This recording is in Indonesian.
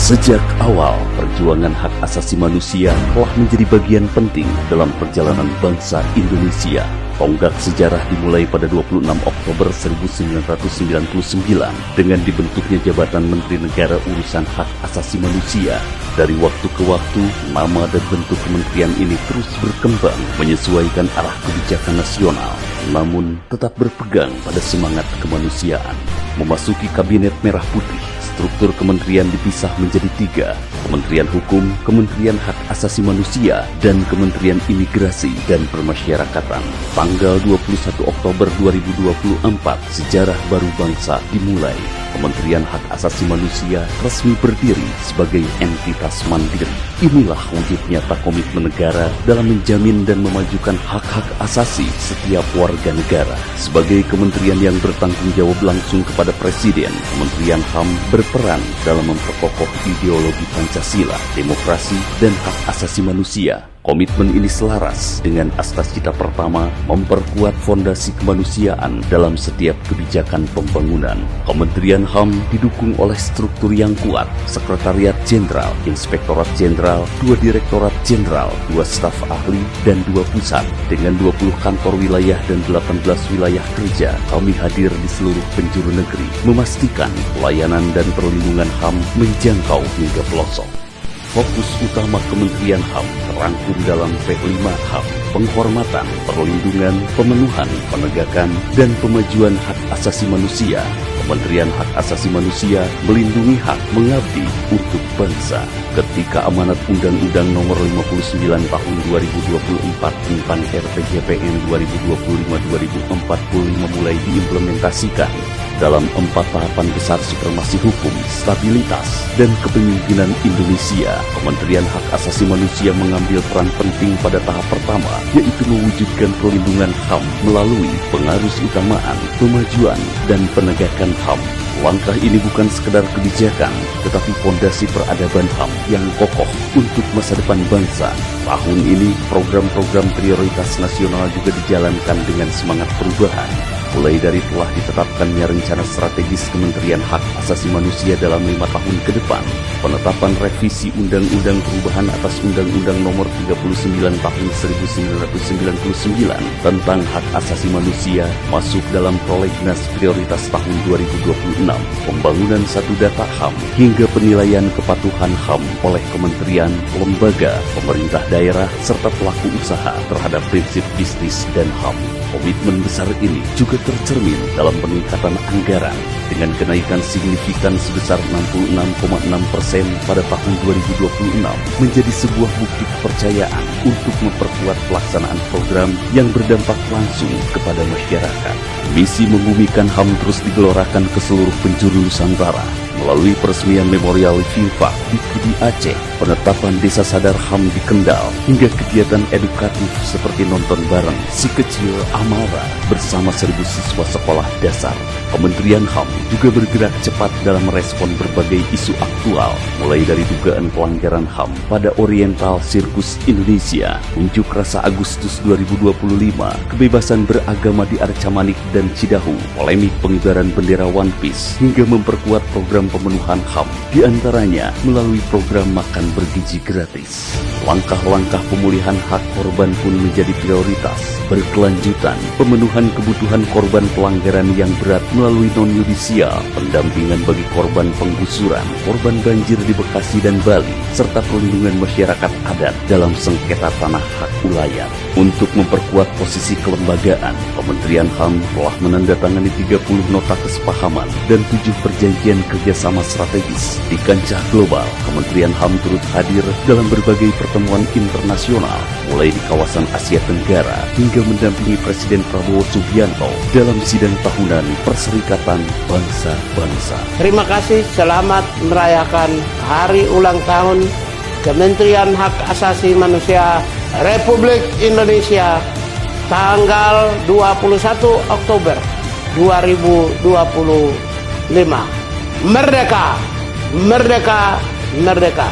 Sejak awal, perjuangan hak asasi manusia telah menjadi bagian penting dalam perjalanan bangsa Indonesia. Tonggak sejarah dimulai pada 26 Oktober 1999 dengan dibentuknya jabatan Menteri Negara Urusan Hak Asasi Manusia. Dari waktu ke waktu, nama dan bentuk kementerian ini terus berkembang menyesuaikan arah kebijakan nasional, namun tetap berpegang pada semangat kemanusiaan. Memasuki Kabinet Merah Putih, struktur kementerian dipisah menjadi 3, Kementerian Hukum, Kementerian Hak Asasi Manusia, dan Kementerian Imigrasi dan Permasyarakatan. Tanggal 21 Oktober 2024, sejarah baru bangsa dimulai. Kementerian Hak Asasi Manusia resmi berdiri sebagai entitas mandiri. Inilah wujud nyata komitmen negara dalam menjamin dan memajukan hak-hak asasi setiap warga negara. Sebagai kementerian yang bertanggung jawab langsung kepada Presiden, Kementerian HAM berperan dalam memperkokoh ideologi Pancasila, demokrasi, dan hak asasi manusia. Komitmen ini selaras dengan asas cita pertama, memperkuat fondasi kemanusiaan dalam setiap kebijakan pembangunan. Kementerian HAM didukung oleh struktur yang kuat, Sekretariat Jenderal, Inspektorat Jenderal, 2 Direktorat Jenderal, 2 staf ahli, dan 2 pusat. Dengan 20 kantor wilayah dan 18 wilayah kerja, kami hadir di seluruh penjuru negeri, memastikan pelayanan dan perlindungan HAM menjangkau hingga pelosok. Fokus utama Kementerian HAM terangkum dalam P5 HAM, penghormatan, perlindungan, pemenuhan, penegakan, dan pemajuan hak asasi manusia. Kementerian Hak Asasi Manusia melindungi hak mengabdi untuk bangsa. Ketika amanat Undang-Undang Nomor 59 Tahun 2024 tentang RPJMN 2025-2045 mulai diimplementasikan, dalam 4 tahapan besar supremasi hukum, stabilitas, dan kepemimpinan Indonesia, Kementerian Hak Asasi Manusia mengambil peran penting pada tahap pertama, yaitu mewujudkan perlindungan HAM melalui pengarus utamaan, pemajuan, dan penegakan HAM. Langkah ini bukan sekedar kebijakan, tetapi fondasi peradaban HAM yang kokoh untuk masa depan bangsa. Tahun ini, program-program prioritas nasional juga dijalankan dengan semangat perubahan. Mulai dari telah ditetapkannya rencana strategis Kementerian Hak Asasi Manusia dalam 5 tahun ke depan, penetapan revisi Undang-Undang Perubahan atas Undang-Undang Nomor 39 Tahun 1999 tentang Hak Asasi Manusia masuk dalam prolegnas prioritas tahun 2026, pembangunan satu data HAM, hingga penilaian kepatuhan HAM oleh kementerian, lembaga, pemerintah daerah, serta pelaku usaha terhadap prinsip bisnis dan HAM. Komitmen besar ini juga tercermin dalam peningkatan anggaran dengan kenaikan signifikan sebesar 66,6% pada tahun 2026 menjadi sebuah bukti kepercayaan untuk memperkuat pelaksanaan program yang berdampak langsung kepada masyarakat. Misi membumikan HAM terus digelorakan ke seluruh penjuru Nusantara melalui peresmian Memorial FIFA di Pidi Aceh, penetapan Desa Sadar HAM di Kendal, hingga kegiatan edukatif seperti nonton bareng Si Kecil Amara bersama 1.000 siswa sekolah dasar. Kementerian HAM juga bergerak cepat dalam merespon berbagai isu aktual, mulai dari dugaan pelanggaran HAM pada Oriental Sirkus Indonesia, unjuk rasa Agustus 2025, kebebasan beragama di Arca Manik dan Cidahu, polemik pengibaran bendera One Piece, hingga memperkuat program pemenuhan HAM, diantaranya melalui program makan bergizi gratis. Langkah-langkah pemulihan hak korban pun menjadi prioritas, berkelanjutan, pemenuhan kebutuhan korban pelanggaran yang berat melalui non-yudisial, pendampingan bagi korban penggusuran, korban banjir di Bekasi dan Bali, serta perlindungan masyarakat adat dalam sengketa tanah hak ulayat. Untuk memperkuat posisi kelembagaan, Kementerian HAM telah menandatangani 30 nota kesepahaman dan 7 perjanjian kerjasama strategis. Di kancah global, Kementerian HAM turut hadir dalam berbagai pertemuan internasional, mulai di kawasan Asia Tenggara hingga mendampingi Presiden Prabowo Subianto dalam sidang tahunan Perserikatan Bangsa-Bangsa. Terima kasih, selamat merayakan Hari Ulang Tahun Kementerian Hak Asasi Manusia Republik Indonesia tanggal 21 Oktober 2025. Merdeka! Merdeka! Merdeka!